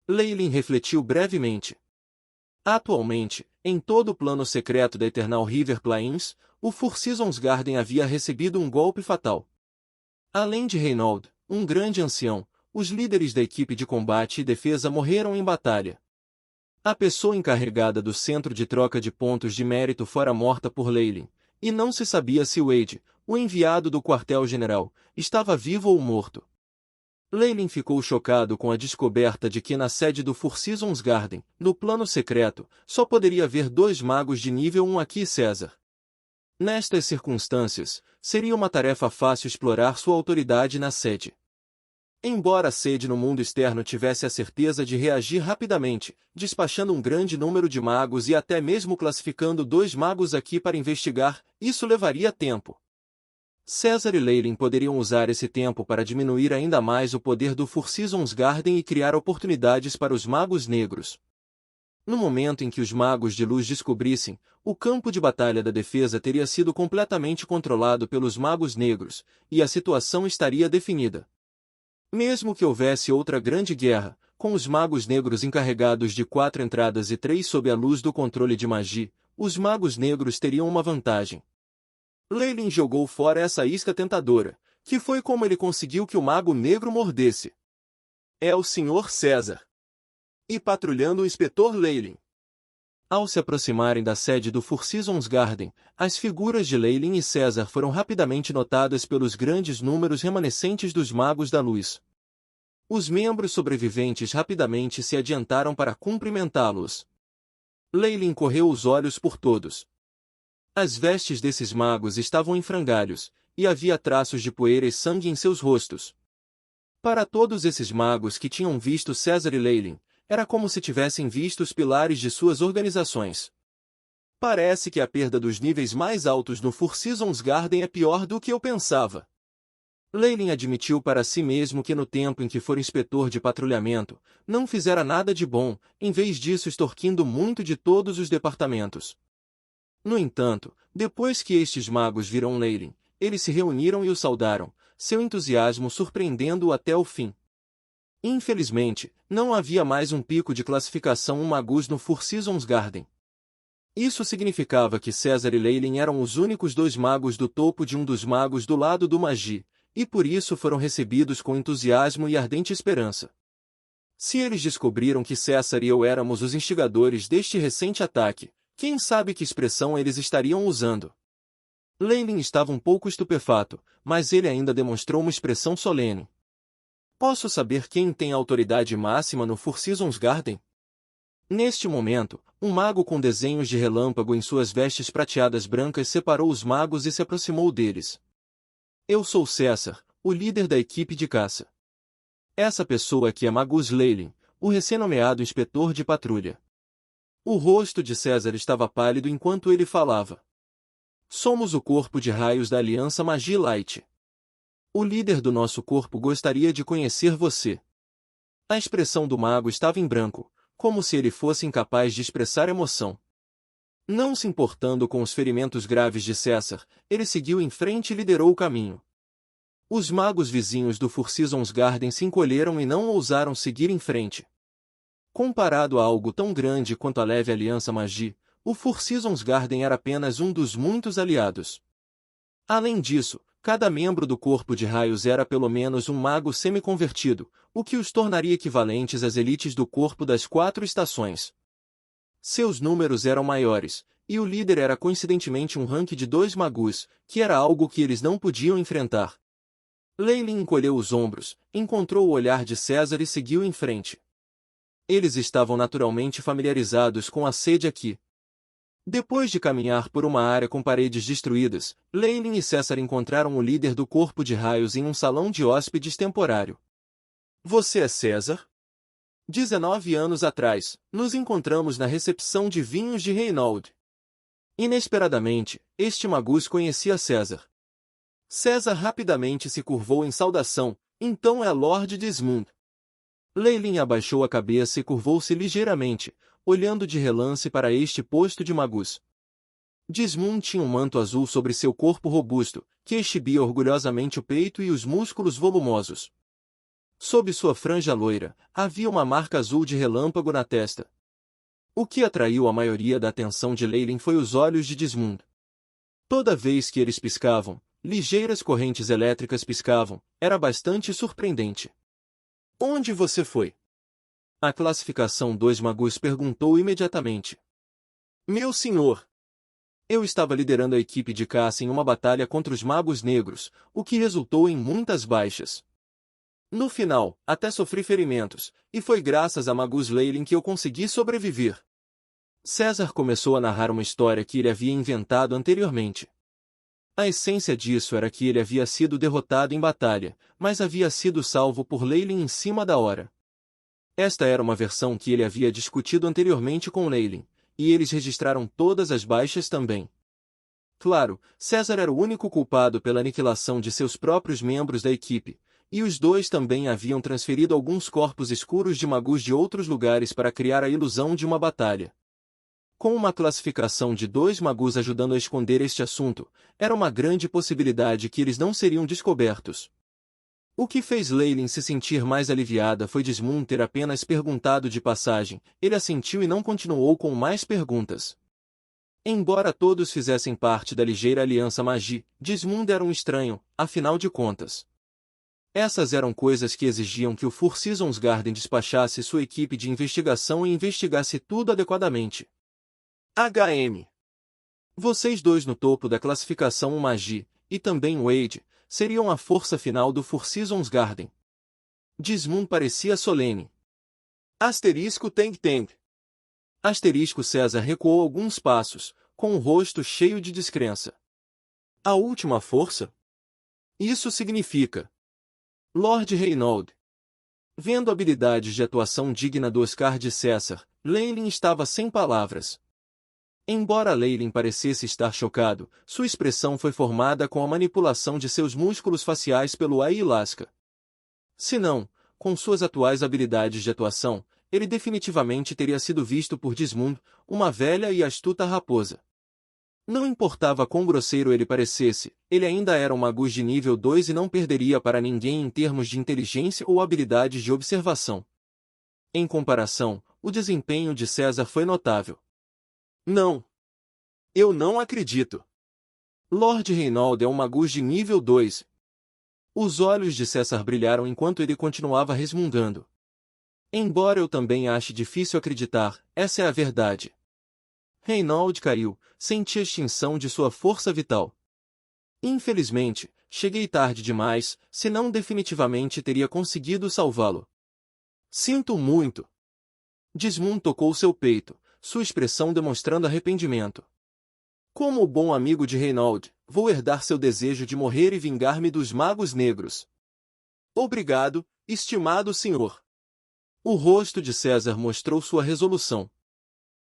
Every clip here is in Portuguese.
Leylin refletiu brevemente. Atualmente, em todo o plano secreto da Eternal River Plains, o Four Seasons Garden havia recebido um golpe fatal. Além de Reynold, um grande ancião, os líderes da equipe de combate e defesa morreram em batalha. A pessoa encarregada do centro de troca de pontos de mérito fora morta por Leylin, e não se sabia se Wade, o enviado do quartel-general, estava vivo ou morto. Leylin ficou chocado com a descoberta de que na sede do Four Seasons Garden, no plano secreto, só poderia haver 2 magos de nível 1 aqui e César. Nestas circunstâncias, seria uma tarefa fácil explorar sua autoridade na sede. Embora a sede no mundo externo tivesse a certeza de reagir rapidamente, despachando um grande número de magos e até mesmo classificando 2 magos aqui para investigar, isso levaria tempo. César e Leylin poderiam usar esse tempo para diminuir ainda mais o poder do Four Seasons Garden e criar oportunidades para os magos negros. No momento em que os magos de luz descobrissem, o campo de batalha da defesa teria sido completamente controlado pelos magos negros, e a situação estaria definida. Mesmo que houvesse outra grande guerra, com os magos negros encarregados de 4 entradas e 3 sob a luz do controle de magia, os magos negros teriam uma vantagem. Leylin jogou fora essa isca tentadora, que foi como ele conseguiu que o mago negro mordesse. É o Sr. César. E patrulhando o inspetor Leylin. Ao se aproximarem da sede do Four Seasons Garden, as figuras de Leylin e César foram rapidamente notadas pelos grandes números remanescentes dos magos da luz. Os membros sobreviventes rapidamente se adiantaram para cumprimentá-los. Leylin correu os olhos por todos. As vestes desses magos estavam em frangalhos, e havia traços de poeira e sangue em seus rostos. Para todos esses magos que tinham visto César e Leylin, era como se tivessem visto os pilares de suas organizações. Parece que a perda dos níveis mais altos no Four Seasons Garden é pior do que eu pensava. Leylin admitiu para si mesmo que no tempo em que for inspetor de patrulhamento, não fizera nada de bom, em vez disso extorquindo muito de todos os departamentos. No entanto, depois que estes magos viram Leylin, eles se reuniram e o saudaram, seu entusiasmo surpreendendo-o até o fim. Infelizmente, não havia mais um pico de classificação magus no Four Seasons Garden. Isso significava que César e Leylin eram os únicos 2 magos do topo de um dos magos do lado do Magi, e por isso foram recebidos com entusiasmo e ardente esperança. Se eles descobriram que César e eu éramos os instigadores deste recente ataque, quem sabe que expressão eles estariam usando? Leylin estava um pouco estupefato, mas ele ainda demonstrou uma expressão solene. Posso saber quem tem a autoridade máxima no Four Seasons Garden? Neste momento, um mago com desenhos de relâmpago em suas vestes prateadas brancas separou os magos e se aproximou deles. Eu sou César, o líder da equipe de caça. Essa pessoa aqui é Magus Leylin, o recém-nomeado inspetor de patrulha. O rosto de César estava pálido enquanto ele falava. Somos o corpo de raios da Aliança Magi Light. O líder do nosso corpo gostaria de conhecer você. A expressão do mago estava em branco, como se ele fosse incapaz de expressar emoção. Não se importando com os ferimentos graves de César, ele seguiu em frente e liderou o caminho. Os magos vizinhos do Four Seasons Garden se encolheram e não ousaram seguir em frente. Comparado a algo tão grande quanto a leve Aliança Magi, o Four Seasons Garden era apenas um dos muitos aliados. Além disso, cada membro do corpo de raios era pelo menos um mago semi-convertido, o que os tornaria equivalentes às elites do corpo das 4 estações. Seus números eram maiores, e o líder era coincidentemente um rank de 2 magus, que era algo que eles não podiam enfrentar. Leylin encolheu os ombros, encontrou o olhar de César e seguiu em frente. Eles estavam naturalmente familiarizados com a sede aqui. Depois de caminhar por uma área com paredes destruídas, Leylin e César encontraram o líder do corpo de raios em um salão de hóspedes temporário. Você é César? 19 anos atrás, nos encontramos na recepção de vinhos de Reynold. Inesperadamente, este magus conhecia César. César rapidamente se curvou em saudação, então é Lord Desmond. Leylin abaixou a cabeça e curvou-se ligeiramente, olhando de relance para este posto de magus. Desmond tinha um manto azul sobre seu corpo robusto, que exibia orgulhosamente o peito e os músculos volumosos. Sob sua franja loira, havia uma marca azul de relâmpago na testa. O que atraiu a maioria da atenção de Leyline foi os olhos de Desmond. Toda vez que eles piscavam, ligeiras correntes elétricas piscavam, era bastante surpreendente. Onde você foi? A classificação 2 Magus perguntou imediatamente. Meu senhor! Eu estava liderando a equipe de caça em uma batalha contra os magos negros, o que resultou em muitas baixas. No final, até sofri ferimentos, e foi graças a Magus Leyline que eu consegui sobreviver. César começou a narrar uma história que ele havia inventado anteriormente. A essência disso era que ele havia sido derrotado em batalha, mas havia sido salvo por Leyline em cima da hora. Esta era uma versão que ele havia discutido anteriormente com Leyline, e eles registraram todas as baixas também. Claro, César era o único culpado pela aniquilação de seus próprios membros da equipe, e os dois também haviam transferido alguns corpos escuros de magus de outros lugares para criar a ilusão de uma batalha. Com uma classificação de 2 magus ajudando a esconder este assunto, era uma grande possibilidade que eles não seriam descobertos. O que fez Leyline se sentir mais aliviada foi Desmond ter apenas perguntado de passagem, ele assentiu e não continuou com mais perguntas. Embora todos fizessem parte da ligeira aliança Magi, Desmond era um estranho, afinal de contas. Essas eram coisas que exigiam que o Four Seasons Garden despachasse sua equipe de investigação e investigasse tudo adequadamente. HM. Vocês dois no topo da classificação Magi, e também Wade, seriam a força final do Four Seasons Garden. Desmond parecia solene. Asterisco Tang Tang. Asterisco César recuou alguns passos, com o rosto cheio de descrença. A última força? Isso significa... Lord Reynolds. Vendo habilidades de atuação digna do Oscar de César, Leyline estava sem palavras. Embora Leyline parecesse estar chocado, sua expressão foi formada com a manipulação de seus músculos faciais pelo ayahuasca. Se não, com suas atuais habilidades de atuação, ele definitivamente teria sido visto por Desmond, uma velha e astuta raposa. Não importava quão grosseiro ele parecesse, ele ainda era um magus de nível 2 e não perderia para ninguém em termos de inteligência ou habilidades de observação. Em comparação, o desempenho de César foi notável. Não. Eu não acredito. Lord Reynolds é um magus de nível 2. Os olhos de César brilharam enquanto ele continuava resmungando. Embora eu também ache difícil acreditar, essa é a verdade. Reynolds caiu, senti a extinção de sua força vital. Infelizmente, cheguei tarde demais, senão definitivamente teria conseguido salvá-lo. Sinto muito. Desmond tocou seu peito, sua expressão demonstrando arrependimento. Como o bom amigo de Reynolds, vou herdar seu desejo de morrer e vingar-me dos magos negros. Obrigado, estimado senhor. O rosto de César mostrou sua resolução.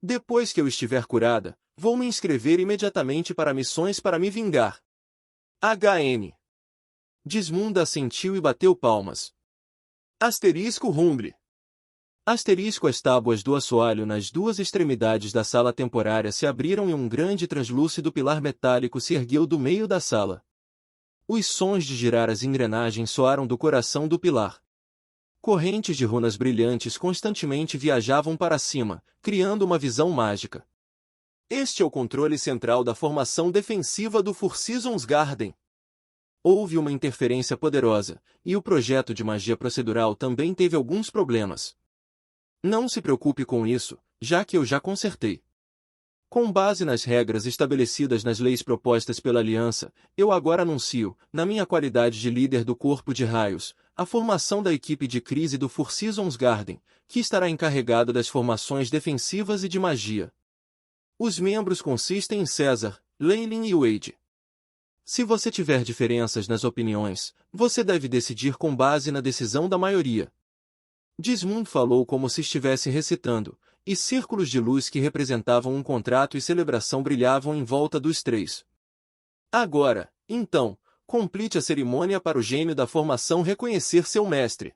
Depois que eu estiver curada, vou me inscrever imediatamente para missões para me vingar. HM. Desmond assentiu e bateu palmas. Asterisco rumble. Asterisco as tábuas do assoalho nas duas extremidades da sala temporária se abriram e um grande translúcido pilar metálico se ergueu do meio da sala. Os sons de girar as engrenagens soaram do coração do pilar. Correntes de runas brilhantes constantemente viajavam para cima, criando uma visão mágica. Este é o controle central da formação defensiva do Four Seasons Garden. Houve uma interferência poderosa, e o projeto de magia procedural também teve alguns problemas. Não se preocupe com isso, já que eu já consertei. Com base nas regras estabelecidas nas leis propostas pela Aliança, eu agora anuncio, na minha qualidade de líder do Corpo de Raios, a formação da equipe de crise do Four Seasons Garden, que estará encarregada das formações defensivas e de magia. Os membros consistem em César, Leyline e Wade. Se você tiver diferenças nas opiniões, você deve decidir com base na decisão da maioria. Desmond falou como se estivesse recitando, e círculos de luz que representavam um contrato e celebração brilhavam em volta dos três. Agora, então, complete a cerimônia para o gênio da formação reconhecer seu mestre.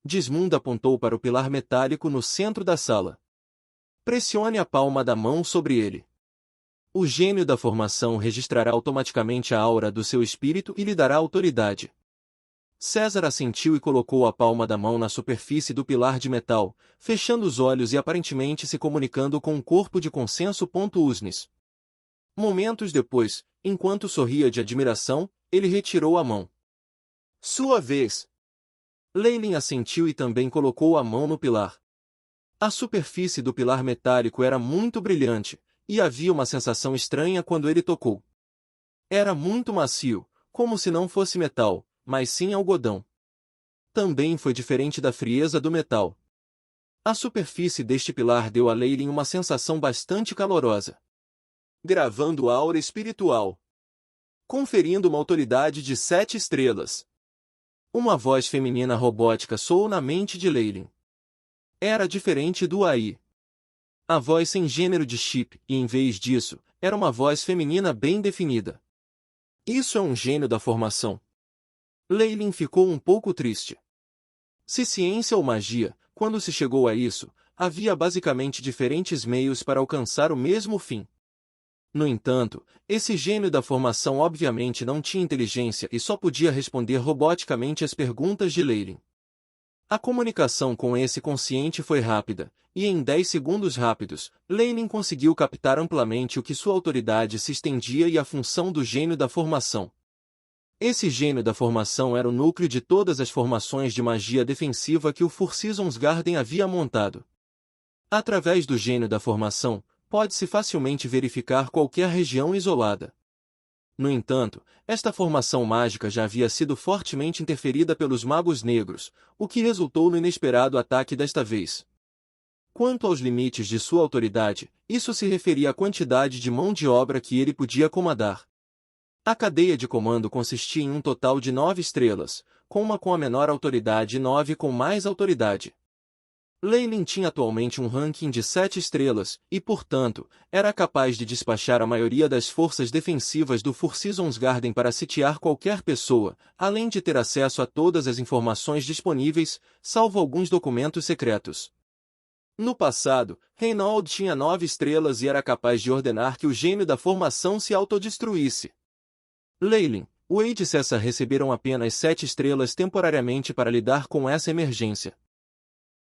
Desmond apontou para o pilar metálico no centro da sala. Pressione a palma da mão sobre ele. O gênio da formação registrará automaticamente a aura do seu espírito e lhe dará autoridade. César assentiu e colocou a palma da mão na superfície do pilar de metal, fechando os olhos e aparentemente se comunicando com um corpo de consenso. Usnes. Momentos depois, enquanto sorria de admiração, ele retirou a mão. Sua vez. Leyland assentiu e também colocou a mão no pilar. A superfície do pilar metálico era muito brilhante, e havia uma sensação estranha quando ele tocou. Era muito macio, como se não fosse metal, mas sim algodão. Também foi diferente da frieza do metal. A superfície deste pilar deu a Leyland uma sensação bastante calorosa. Gravando aura espiritual. Conferindo uma autoridade de 7 estrelas. Uma voz feminina robótica soou na mente de Leyland. Era diferente do AI. A voz sem gênero de chip, e em vez disso, era uma voz feminina bem definida. Isso é um gênio da formação. Leyland ficou um pouco triste. Se ciência ou magia, quando se chegou a isso, havia basicamente diferentes meios para alcançar o mesmo fim. No entanto, esse gênio da formação obviamente não tinha inteligência e só podia responder roboticamente às perguntas de Leyland. A comunicação com esse consciente foi rápida, e em 10 segundos rápidos, Leyland conseguiu captar amplamente o que sua autoridade se estendia e a função do gênio da formação. Esse gênio da formação era o núcleo de todas as formações de magia defensiva que o Four Seasons Garden havia montado. Através do gênio da formação, pode-se facilmente verificar qualquer região isolada. No entanto, esta formação mágica já havia sido fortemente interferida pelos magos negros, o que resultou no inesperado ataque desta vez. Quanto aos limites de sua autoridade, isso se referia à quantidade de mão de obra que ele podia comandar. A cadeia de comando consistia em um total de 9 estrelas, com uma com a menor autoridade e 9 com mais autoridade. Leyland tinha atualmente um ranking de 7 estrelas, e portanto, era capaz de despachar a maioria das forças defensivas do Four Seasons Garden para sitiar qualquer pessoa, além de ter acesso a todas as informações disponíveis, salvo alguns documentos secretos. No passado, Reynolds tinha 9 estrelas e era capaz de ordenar que o gênio da formação se autodestruísse. Leyland, Wade e César receberam apenas 7 estrelas temporariamente para lidar com essa emergência.